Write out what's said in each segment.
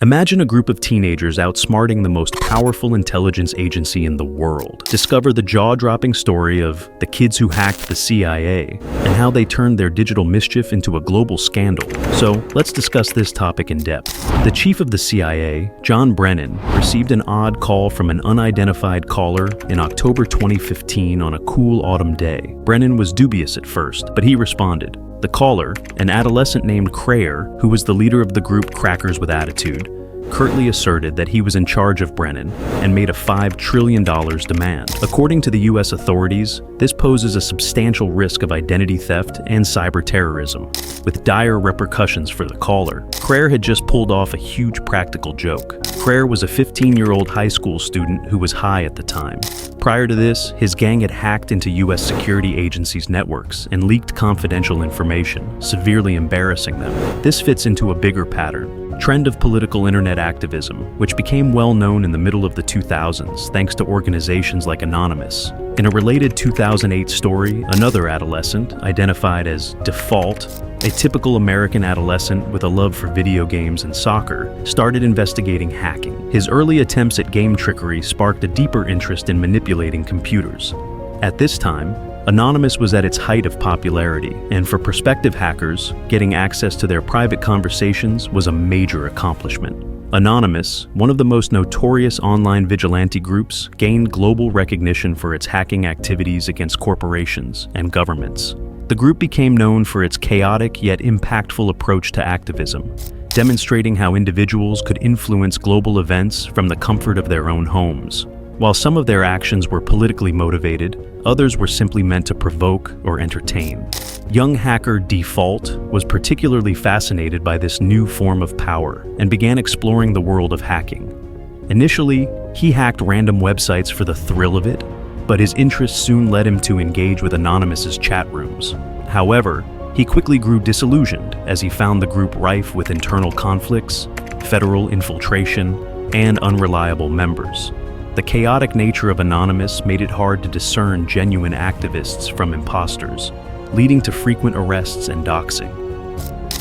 Imagine a group of teenagers outsmarting the most powerful intelligence agency in the world. Discover the jaw-dropping story of the kids who hacked the CIA and how they turned their digital mischief into a global scandal. So, let's discuss this topic in depth. The chief of the CIA, John Brennan, received an odd call from an unidentified caller in October 2015 on a cool autumn day. Brennan was dubious at first, but he responded. The caller, an adolescent named Crayer, who was the leader of the group Crackers with Attitude, curtly asserted that he was in charge of Brennan and made a $5 trillion demand. According to the U.S. authorities, this poses a substantial risk of identity theft and cyber terrorism, with dire repercussions for the caller. Crayer had just pulled off a huge practical joke. Crayer was a 15-year-old high school student who was high at the time. Prior to this, his gang had hacked into U.S. security agencies' networks and leaked confidential information, severely embarrassing them. This fits into a bigger pattern. Trend of political internet activism, which became well known in the middle of the 2000s thanks to organizations like Anonymous. In a related 2008 story, another adolescent, identified as Default, a typical American adolescent with a love for video games and soccer, started investigating hacking. His early attempts at game trickery sparked a deeper interest in manipulating computers. At this time, Anonymous was at its height of popularity, and for prospective hackers, getting access to their private conversations was a major accomplishment. Anonymous, one of the most notorious online vigilante groups, gained global recognition for its hacking activities against corporations and governments. The group became known for its chaotic yet impactful approach to activism, demonstrating how individuals could influence global events from the comfort of their own homes. While some of their actions were politically motivated, others were simply meant to provoke or entertain. Young hacker Default was particularly fascinated by this new form of power and began exploring the world of hacking. Initially, he hacked random websites for the thrill of it, but his interest soon led him to engage with Anonymous's chat rooms. However, he quickly grew disillusioned as he found the group rife with internal conflicts, federal infiltration, and unreliable members. The chaotic nature of Anonymous made it hard to discern genuine activists from imposters, leading to frequent arrests and doxing.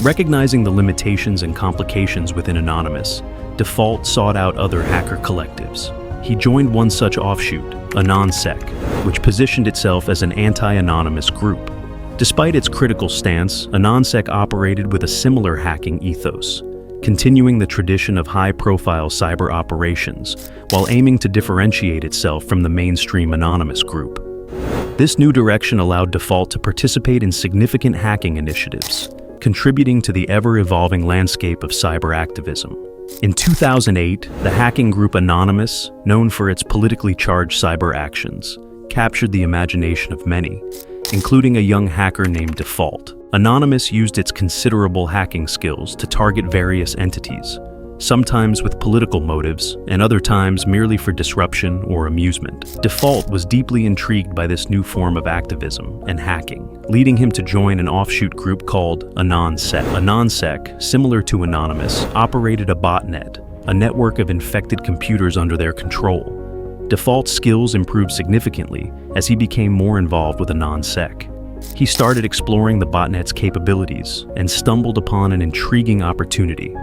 Recognizing the limitations and complications within Anonymous, Default sought out other hacker collectives. He joined one such offshoot, AnonSec, which positioned itself as an anti-anonymous group. Despite its critical stance, AnonSec operated with a similar hacking ethos, continuing the tradition of high-profile cyber operations while aiming to differentiate itself from the mainstream Anonymous group. This new direction allowed Default to participate in significant hacking initiatives, contributing to the ever-evolving landscape of cyber activism. In 2008, the hacking group Anonymous, known for its politically charged cyber actions, captured the imagination of many, including a young hacker named Default. Anonymous used its considerable hacking skills to target various entities, sometimes with political motives, and other times merely for disruption or amusement. Default was deeply intrigued by this new form of activism and hacking, leading him to join an offshoot group called AnonSec. AnonSec, similar to Anonymous, operated a botnet, a network of infected computers under their control. Default's skills improved significantly as he became more involved with AnonSec. He started exploring the botnet's capabilities and stumbled upon an intriguing opportunity.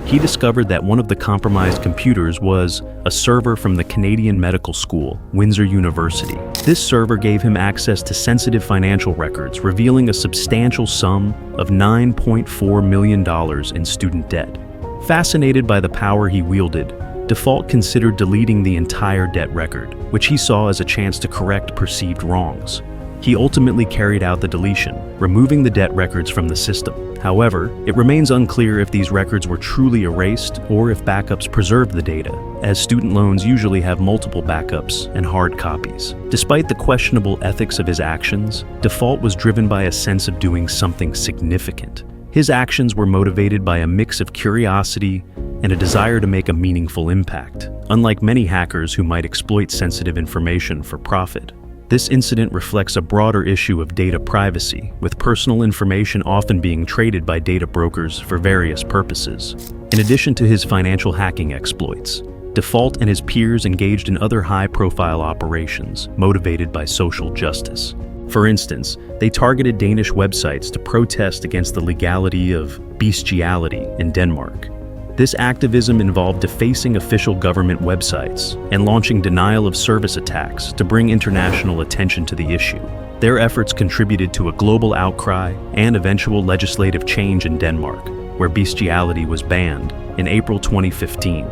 He discovered that one of the compromised computers was a server from the Canadian medical school, Windsor University. This server gave him access to sensitive financial records, revealing a substantial sum of $9.4 million in student debt. Fascinated by the power he wielded, Default considered deleting the entire debt record, which he saw as a chance to correct perceived wrongs. He ultimately carried out the deletion, removing the debt records from the system. However, it remains unclear if these records were truly erased or if backups preserved the data, as student loans usually have multiple backups and hard copies. Despite the questionable ethics of his actions, Default was driven by a sense of doing something significant. His actions were motivated by a mix of curiosity and a desire to make a meaningful impact, unlike many hackers who might exploit sensitive information for profit. This incident reflects a broader issue of data privacy, with personal information often being traded by data brokers for various purposes. In addition to his financial hacking exploits, Default and his peers engaged in other high-profile operations motivated by social justice. For instance, they targeted Danish websites to protest against the legality of bestiality in Denmark. This activism involved defacing official government websites and launching denial-of-service attacks to bring international attention to the issue. Their efforts contributed to a global outcry and eventual legislative change in Denmark, where bestiality was banned in April 2015.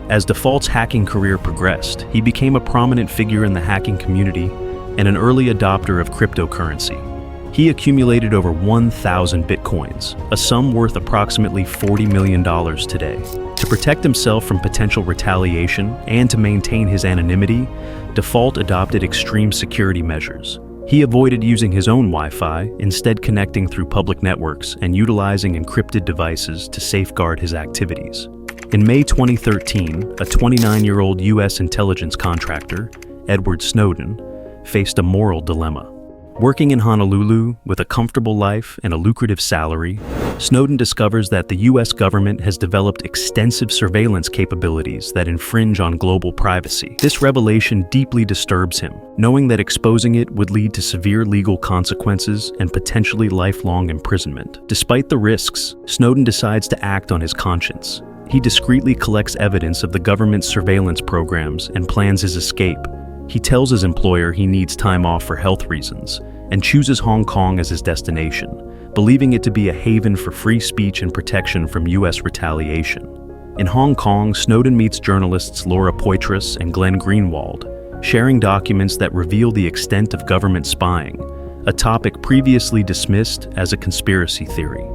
As Default's hacking career progressed, he became a prominent figure in the hacking community and an early adopter of cryptocurrency. He accumulated over 1,000 bitcoins, a sum worth approximately $40 million today. To protect himself from potential retaliation and to maintain his anonymity, Default adopted extreme security measures. He avoided using his own Wi-Fi, instead connecting through public networks and utilizing encrypted devices to safeguard his activities. In May 2013, a 29-year-old U.S. intelligence contractor, Edward Snowden, faced a moral dilemma. Working in Honolulu with a comfortable life and a lucrative salary, Snowden discovers that the U.S. government has developed extensive surveillance capabilities that infringe on global privacy. This revelation deeply disturbs him, knowing that exposing it would lead to severe legal consequences and potentially lifelong imprisonment. Despite the risks, Snowden decides to act on his conscience. He discreetly collects evidence of the government's surveillance programs and plans his escape. He tells his employer he needs time off for health reasons and chooses Hong Kong as his destination, believing it to be a haven for free speech and protection from U.S. retaliation. In Hong Kong, Snowden meets journalists Laura Poitras and Glenn Greenwald, sharing documents that reveal the extent of government spying, a topic previously dismissed as a conspiracy theory.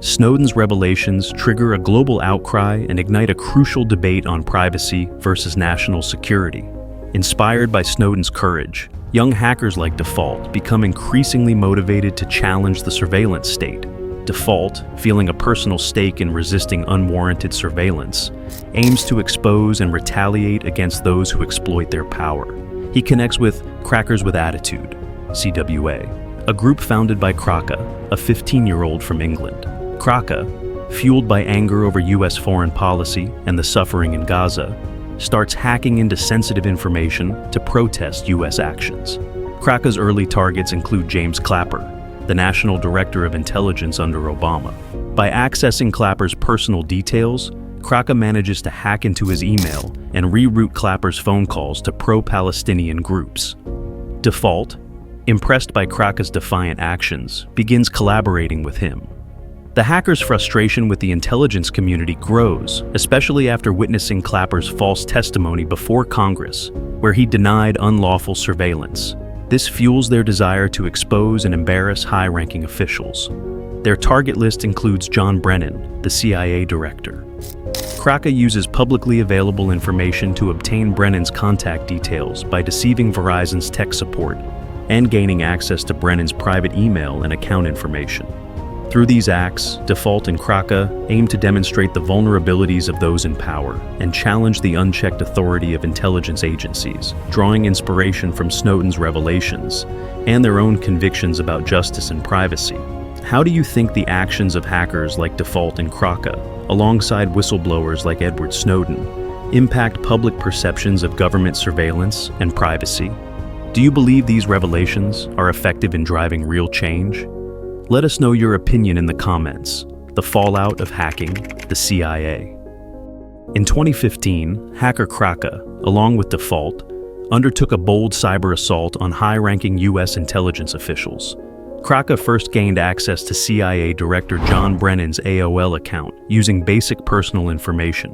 Snowden's revelations trigger a global outcry and ignite a crucial debate on privacy versus national security. Inspired by Snowden's courage, young hackers like Default become increasingly motivated to challenge the surveillance state. Default, feeling a personal stake in resisting unwarranted surveillance, aims to expose and retaliate against those who exploit their power. He connects with Crackers with Attitude, CWA, a group founded by Kraka, a 15-year-old from England. Kraka, fueled by anger over U.S. foreign policy and the suffering in Gaza, starts hacking into sensitive information to protest U.S. actions. Kraka's early targets include James Clapper, the National Director of Intelligence under Obama. By accessing Clapper's personal details, Kraka manages to hack into his email and reroute Clapper's phone calls to pro-Palestinian groups. Default, impressed by Kraka's defiant actions, begins collaborating with him. The hacker's frustration with the intelligence community grows, especially after witnessing Clapper's false testimony before Congress, where he denied unlawful surveillance. This fuels their desire to expose and embarrass high-ranking officials. Their target list includes John Brennan, the CIA director. Kraka uses publicly available information to obtain Brennan's contact details by deceiving Verizon's tech support and gaining access to Brennan's private email and account information. Through these acts, Default and Kraka aim to demonstrate the vulnerabilities of those in power and challenge the unchecked authority of intelligence agencies, drawing inspiration from Snowden's revelations and their own convictions about justice and privacy. How do you think the actions of hackers like Default and Kraka, alongside whistleblowers like Edward Snowden, impact public perceptions of government surveillance and privacy? Do you believe these revelations are effective in driving real change? Let us know your opinion in the comments. The fallout of hacking the CIA. In 2015, hacker Kraka, along with Default, undertook a bold cyber assault on high-ranking U.S. intelligence officials. Kraka first gained access to CIA Director John Brennan's AOL account using basic personal information,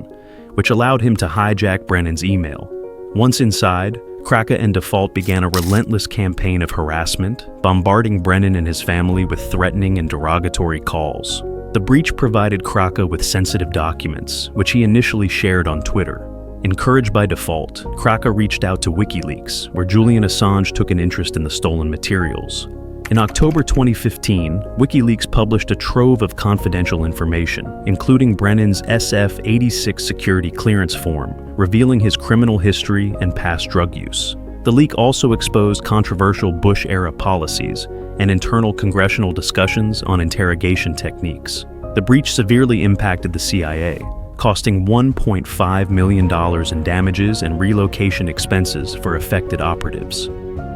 which allowed him to hijack Brennan's email. Once inside, Kraka and Default began a relentless campaign of harassment, bombarding Brennan and his family with threatening and derogatory calls. The breach provided Kraka with sensitive documents, which he initially shared on Twitter. Encouraged by Default, Kraka reached out to WikiLeaks, where Julian Assange took an interest in the stolen materials. In October 2015, WikiLeaks published a trove of confidential information, including Brennan's SF-86 security clearance form, revealing his criminal history and past drug use. The leak also exposed controversial Bush-era policies and internal congressional discussions on interrogation techniques. The breach severely impacted the CIA, costing $1.5 million in damages and relocation expenses for affected operatives.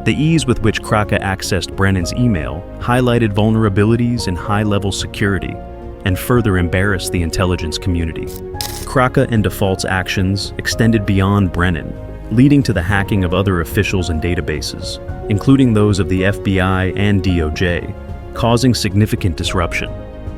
The ease with which Kraka accessed Brennan's email highlighted vulnerabilities in high-level security and further embarrassed the intelligence community. Kraka and Default's actions extended beyond Brennan, leading to the hacking of other officials and databases, including those of the FBI and DOJ, causing significant disruption.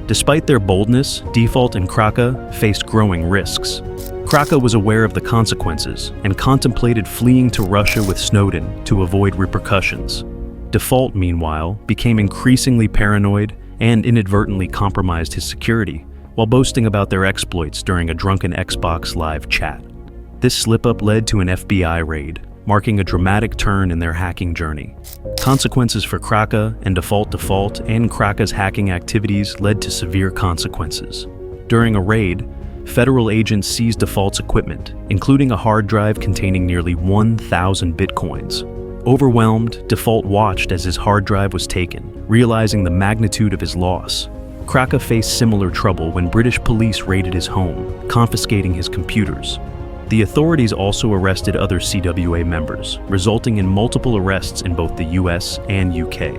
Despite their boldness, Default and Kraka faced growing risks. Kraka was aware of the consequences and contemplated fleeing to Russia with Snowden to avoid repercussions. Default, meanwhile, became increasingly paranoid and inadvertently compromised his security while boasting about their exploits during a drunken Xbox Live chat. This slip-up led to an FBI raid, marking a dramatic turn in their hacking journey. Consequences for Kraka and Default and Kraka's hacking activities led to severe consequences. During a raid, federal agents seized Default's equipment, including a hard drive containing nearly 1,000 bitcoins. Overwhelmed, Default watched as his hard drive was taken, realizing the magnitude of his loss. Kraka faced similar trouble when British police raided his home, confiscating his computers. The authorities also arrested other CWA members, resulting in multiple arrests in both the US and UK.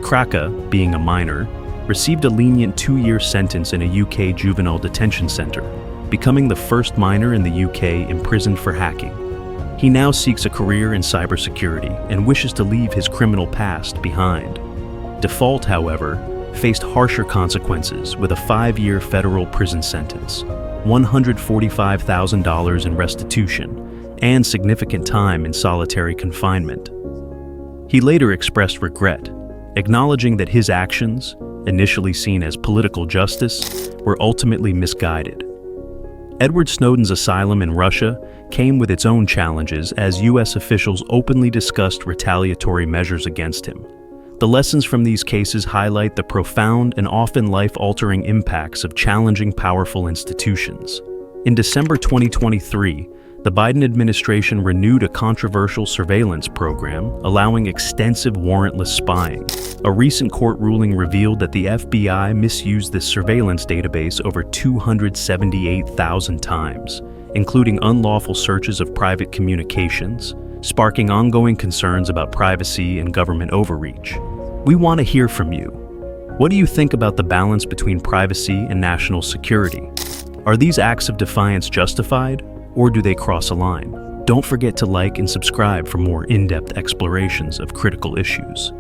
Kraka, being a minor, received a lenient 2-year sentence in a UK juvenile detention center, becoming the first minor in the UK imprisoned for hacking. He now seeks a career in cybersecurity and wishes to leave his criminal past behind. Default, however, faced harsher consequences with a 5-year federal prison sentence, $145,000 in restitution, and significant time in solitary confinement. He later expressed regret, acknowledging that his actions, initially seen as political justice, were ultimately misguided. Edward Snowden's asylum in Russia came with its own challenges as US officials openly discussed retaliatory measures against him. The lessons from these cases highlight the profound and often life-altering impacts of challenging powerful institutions. In December 2023, the Biden administration renewed a controversial surveillance program allowing extensive warrantless spying. A recent court ruling revealed that the FBI misused this surveillance database over 278,000 times, including unlawful searches of private communications, sparking ongoing concerns about privacy and government overreach. We want to hear from you. What do you think about the balance between privacy and national security? Are these acts of defiance justified, or do they cross a line? Don't forget to like and subscribe for more in-depth explorations of critical issues.